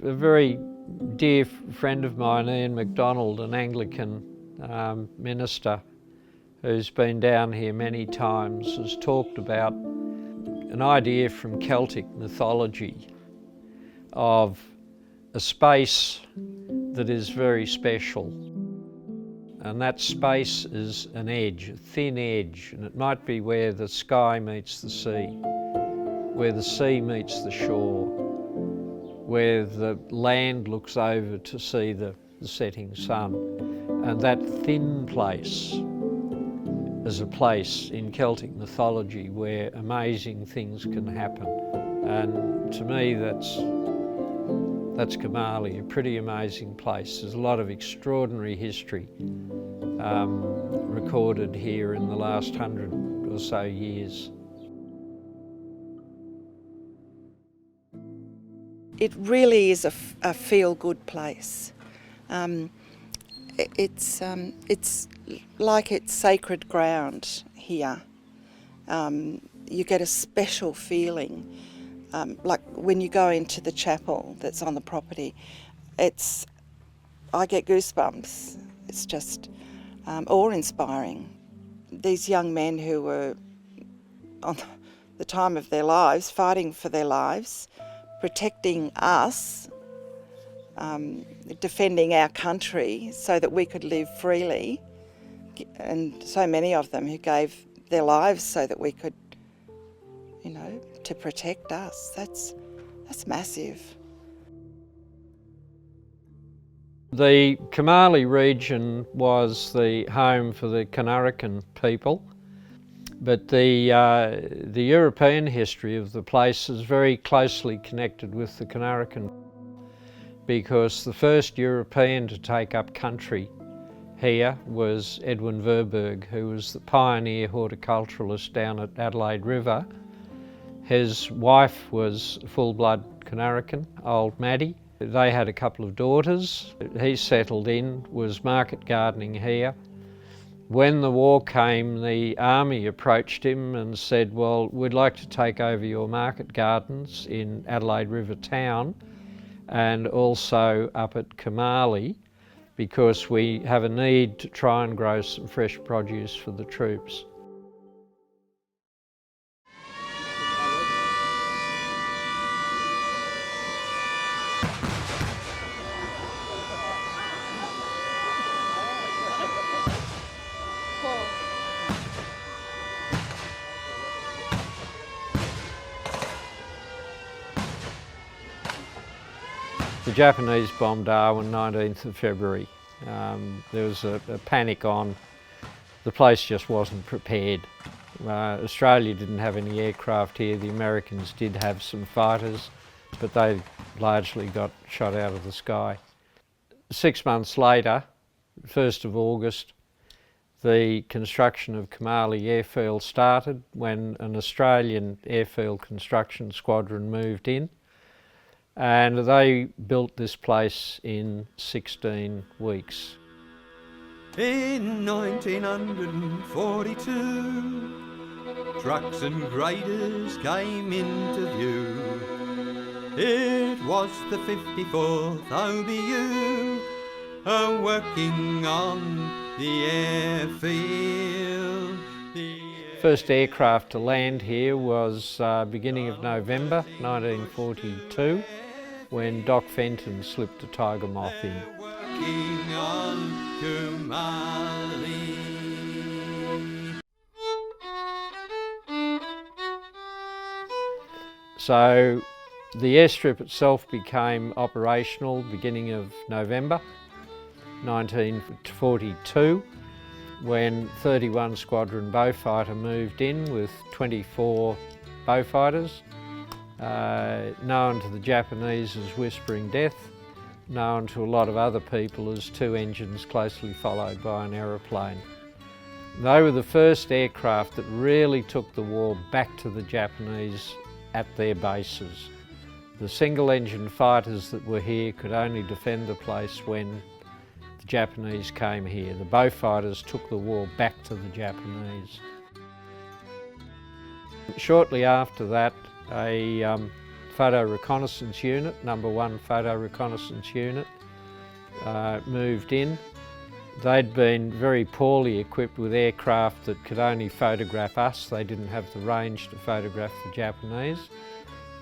A very dear friend of mine, Ian MacDonald, an Anglican minister who's been down here many times, has talked about an idea from Celtic mythology of a space that is very special. And that space is an edge, a thin edge, and it might be where the sky meets the sea, where the sea meets the shore, where the land looks over to see the setting sun. And that thin place is a place in Celtic mythology where amazing things can happen. And to me, that's Coomalie, a pretty amazing place. There's a lot of extraordinary history recorded here in the last 100 or so years. It really is a feel-good place. It's like it's sacred ground here. You get a special feeling, like when you go into the chapel that's on the property. I get goosebumps. It's just awe-inspiring. These young men who were on the time of their lives, fighting for their lives, protecting us, defending our country so that we could live freely, and so many of them who gave their lives so that we could, to protect us. That's massive. The Coomalie region was the home for the Kanarakan people, but the European history of the place is very closely connected with the Kanarakan, because the first European to take up country here was Edwin Verburg, who was the pioneer horticulturalist down at Adelaide River. His wife was full-blood Kanarakan, old Maddie. They had a couple of daughters. He settled in, was market gardening here. When the war came, the army approached him and said, well, we'd like to take over your market gardens in Adelaide River town and also up at Coomalie, because we have a need to try and grow some fresh produce for the troops. The Japanese bombed Darwin 19th of February. There was a panic on. The place just wasn't prepared. Australia didn't have any aircraft here. The Americans did have some fighters, but they largely got shot out of the sky. 6 months later, 1st of August, the construction of Coomalie airfield started when an Australian airfield construction squadron moved in. And they built this place in 16 weeks. In 1942, trucks and graders came into view. It was the 54th OBU, working on the airfield. First aircraft to land here was beginning of November 1942. When Doc Fenton slipped a Tiger Moth in. Working on Coomalie. So the airstrip itself became operational beginning of November 1942, when 31 Squadron Beaufighter moved in with 24 Beaufighters. Known to the Japanese as Whispering Death, known to a lot of other people as two engines closely followed by an aeroplane. They were the first aircraft that really took the war back to the Japanese at their bases. The single-engine fighters that were here could only defend the place when the Japanese came here. The Beaufighters took the war back to the Japanese. Shortly after that, a photo reconnaissance unit, number 1 photo reconnaissance unit, moved in. They'd been very poorly equipped with aircraft that could only photograph us. They didn't have the range to photograph the Japanese,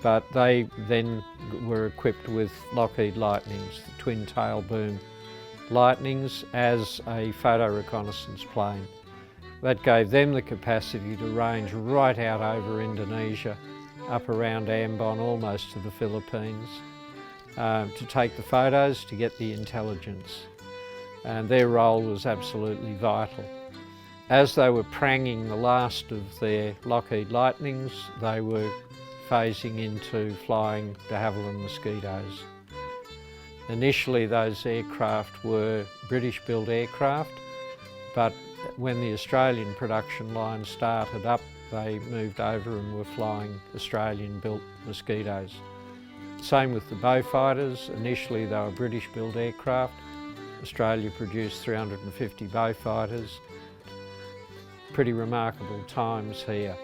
but they then were equipped with Lockheed Lightnings, the twin tail boom Lightnings, as a photo reconnaissance plane. That gave them the capacity to range right out over Indonesia, up around Ambon, almost to the Philippines, to take the photos, to get the intelligence. And their role was absolutely vital. As they were pranging the last of their Lockheed Lightnings, they were phasing into flying de Havilland Mosquitoes. Initially those aircraft were British-built aircraft, but when the Australian production line started up, they moved over and were flying Australian-built Mosquitoes. Same with the Beaufighters. Initially they were British-built aircraft. Australia produced 350 Beaufighters. Pretty remarkable times here.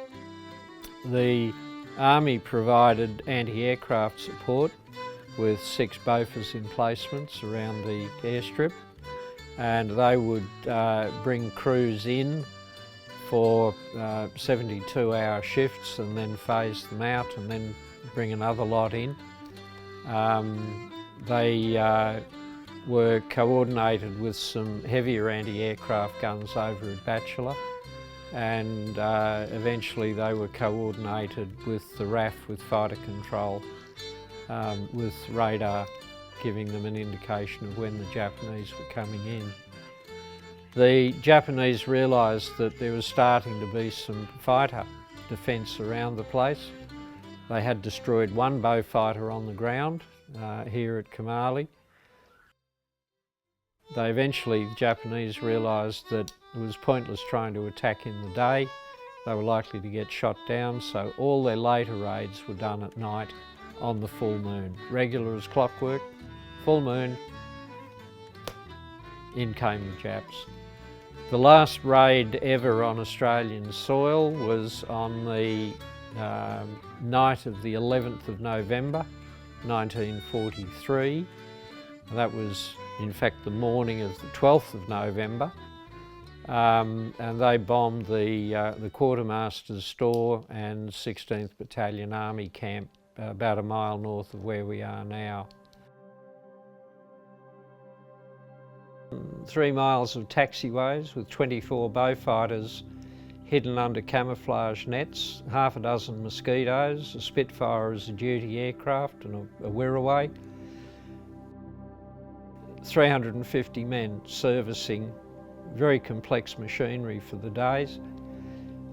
The Army provided anti-aircraft support with 6 Bofors emplacements around the airstrip, and they would bring crews in for 72-hour shifts and then phase them out and then bring another lot in. They were coordinated with some heavier anti-aircraft guns over at Batchelor, and eventually they were coordinated with the RAF, with fighter control, with radar giving them an indication of when the Japanese were coming in. The Japanese realised that there was starting to be some fighter defence around the place. They had destroyed 1 Beaufighter on the ground here at Coomalie. The Japanese realised that it was pointless trying to attack in the day. They were likely to get shot down, so all their later raids were done at night on the full moon. Regular as clockwork, full moon, in came the Japs. The last raid ever on Australian soil was on the night of the 11th of November 1943. That was in fact the morning of the 12th of November, and they bombed the quartermaster's store and 16th Battalion Army camp about a mile north of where we are now. 3 miles of taxiways with 24 Beaufighters hidden under camouflage nets, half a dozen Mosquitoes, a Spitfire as a duty aircraft and a Wirraway. 350 men servicing very complex machinery for the days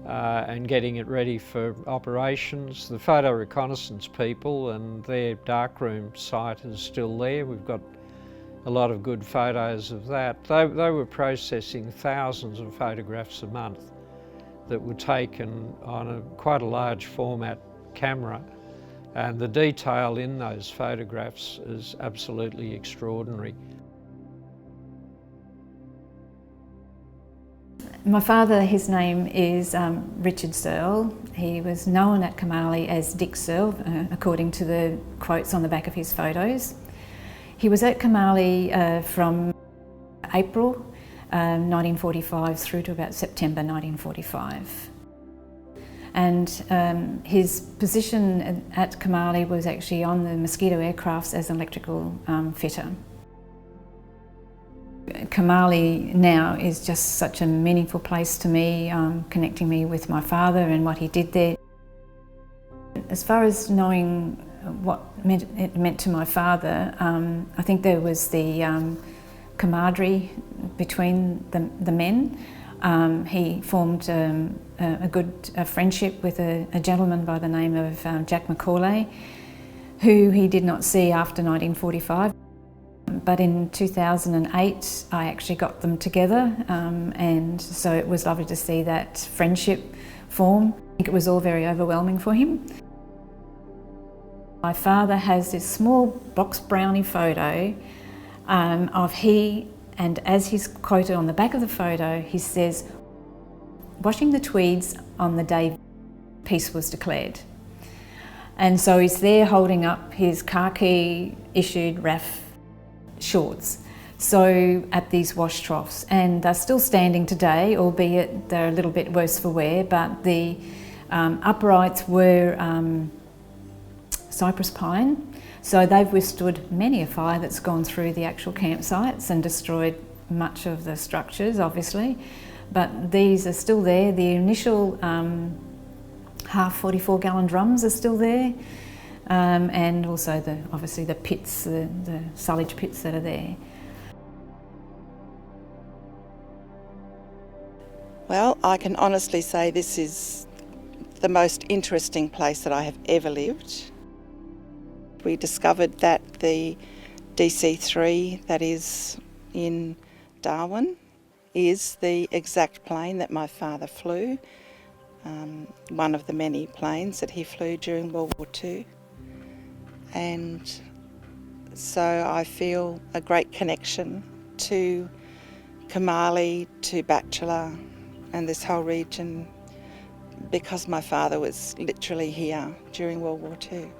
and getting it ready for operations. The photo reconnaissance people and their darkroom site is still there. We've got a lot of good photos of that. They were processing thousands of photographs a month that were taken on quite a large format camera, and the detail in those photographs is absolutely extraordinary. My father, his name is Richard Searle. He was known at Coomalie as Dick Searle, according to the quotes on the back of his photos. He was at Coomalie from April 1945 through to about September 1945. And his position at Coomalie was actually on the Mosquito aircrafts as an electrical fitter. Coomalie now is just such a meaningful place to me, connecting me with my father and what he did there. As far as knowing what it meant to my father, I think there was the camaraderie between the men. He formed a good friendship with a gentleman by the name of Jack Macaulay, who he did not see after 1945. But in 2008, I actually got them together, and so it was lovely to see that friendship form. I think it was all very overwhelming for him. My father has this small box brownie photo of he, and as he's quoted on the back of the photo, he says, "Washing the tweeds on the day peace was declared. And so he's there holding up his khaki issued RAF shorts, so at these wash troughs, and they're still standing today, albeit they're a little bit worse for wear, but the uprights were cypress pine, so they've withstood many a fire that's gone through the actual campsites and destroyed much of the structures, obviously, but these are still there. The initial half 44-gallon drums are still there, and also obviously the pits, the silage pits that are there. Well, I can honestly say this is the most interesting place that I have ever lived. We discovered that the DC-3 that is in Darwin is the exact plane that my father flew, one of the many planes that he flew during World War II. And so I feel a great connection to Coomalie, to Bachelor and this whole region, because my father was literally here during World War II.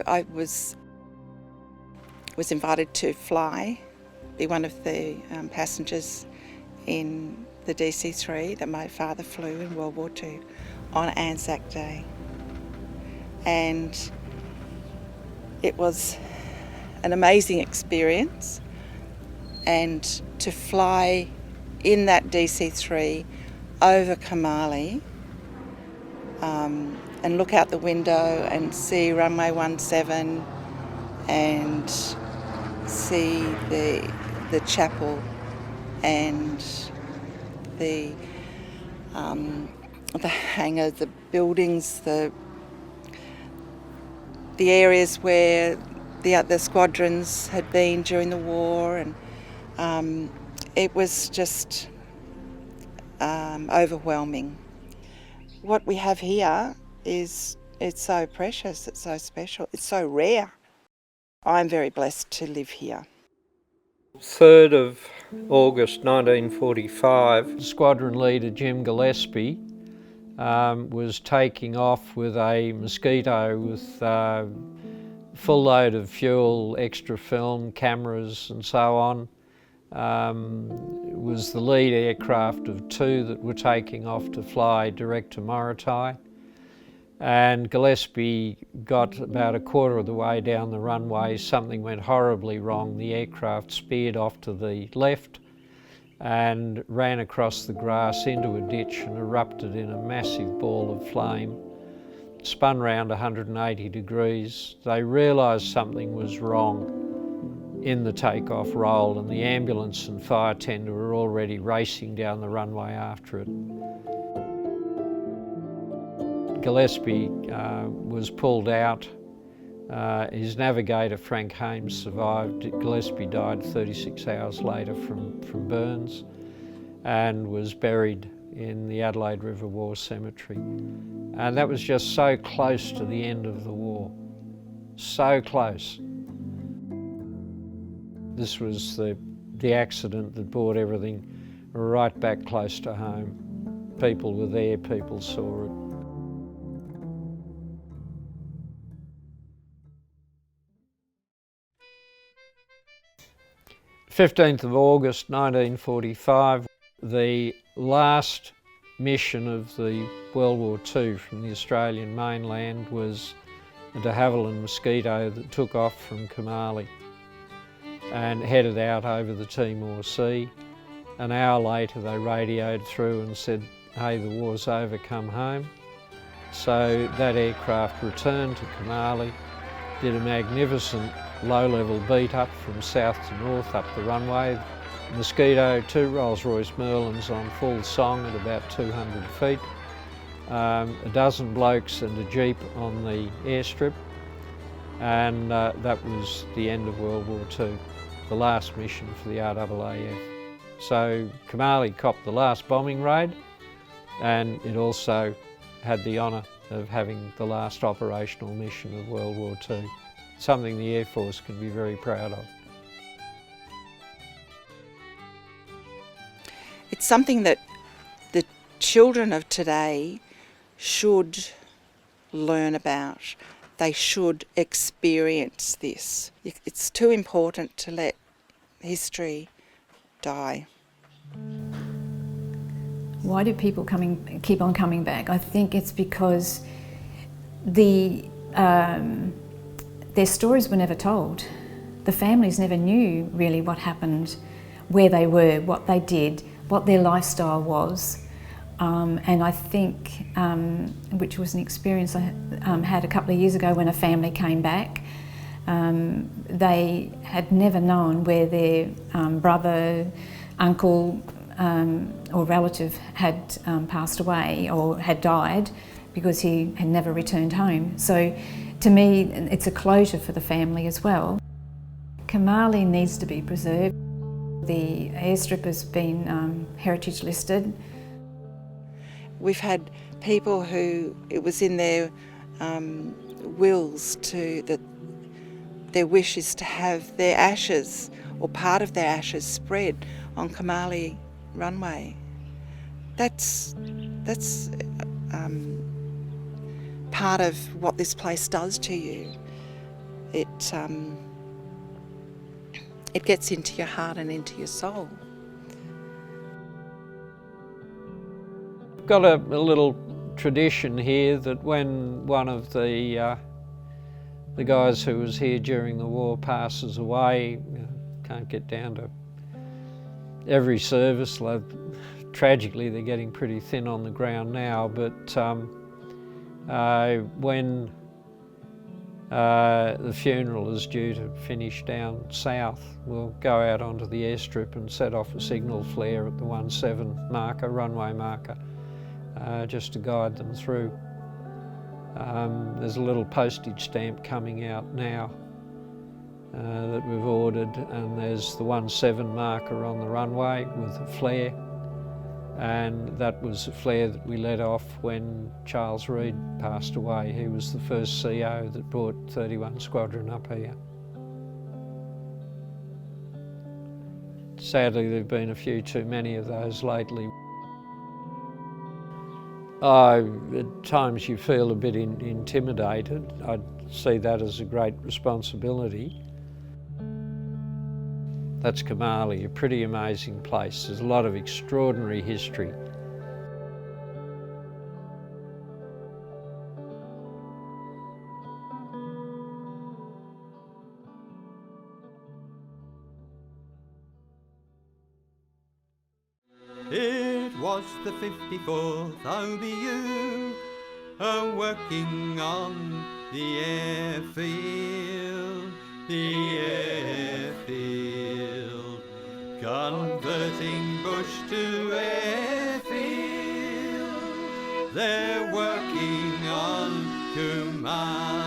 I was invited to be one of the passengers in the DC-3 that my father flew in World War II on Anzac Day. And it was an amazing experience, and to fly in that DC-3 over Coomalie and look out the window and see runway 17 and see the chapel and the hangar, the buildings, the areas where the squadrons had been during the war, and it was just overwhelming. What we have here it's so precious, it's so special, it's so rare. I'm very blessed to live here. 3rd of August 1945, Squadron Leader Jim Gillespie was taking off with a Mosquito with full load of fuel, extra film, cameras and so on. It was the lead aircraft of 2 that were taking off to fly direct to Morotai. And Gillespie got about a quarter of the way down the runway. Something went horribly wrong. The aircraft speared off to the left and ran across the grass into a ditch and erupted in a massive ball of flame. Spun round 180 degrees. They realised something was wrong in the takeoff roll, and the ambulance and fire tender were already racing down the runway after it. Gillespie was pulled out. His navigator, Frank Hames, survived. Gillespie died 36 hours later from burns and was buried in the Adelaide River War Cemetery. And that was just so close to the end of the war. So close. This was the accident that brought everything right back close to home. People were there, people saw it. 15th of August 1945, the last mission of the World War II from the Australian mainland was a de Havilland Mosquito that took off from Coomalie and headed out over the Timor Sea. An hour later they radioed through and said, "Hey, the war's over, come home." So that aircraft returned to Coomalie, did a magnificent low-level beat up from south to north up the runway. Mosquito, 2 Rolls-Royce Merlins on full song at about 200 feet, a dozen blokes and a jeep on the airstrip, and that was the end of World War II, the last mission for the RAAF. So Coomalie copped the last bombing raid, and it also had the honour of having the last operational mission of World War II. Something the Air Force can be very proud of. It's something that the children of today should learn about. They should experience this. It's too important to let history die. Why do people keep on coming back? I think it's because their stories were never told. The families never knew really what happened, where they were, what they did, what their lifestyle was. And I think, which was an experience I had a couple of years ago when a family came back, they had never known where their brother, uncle or relative had passed away or had died because he had never returned home. So to me, it's a closure for the family as well. Coomalie needs to be preserved. The airstrip has been heritage listed. We've had people who it was in their wills that their wish is to have their ashes or part of their ashes spread on Coomalie runway. That's part of what this place does to you. It gets into your heart and into your soul. We've got a little tradition here that when one of the guys who was here during the war passes away, can't get down to every service. Tragically, they're getting pretty thin on the ground now, but when the funeral is due to finish down south, we'll go out onto the airstrip and set off a signal flare at the 17 marker, runway marker, just to guide them through. There's a little postage stamp coming out now that we've ordered, and there's the 17 marker on the runway with a flare, and that was a flare that we let off when Charles Reid passed away. He was the first CO that brought 31 Squadron up here. Sadly, there have been a few too many of those lately. At times you feel a bit intimidated. I'd see that as a great responsibility. That's Coomalie, a pretty amazing place. There's a lot of extraordinary history. It was the 54th OBU, working on the airfield, converting bush to airfield. They're working on Coomalie.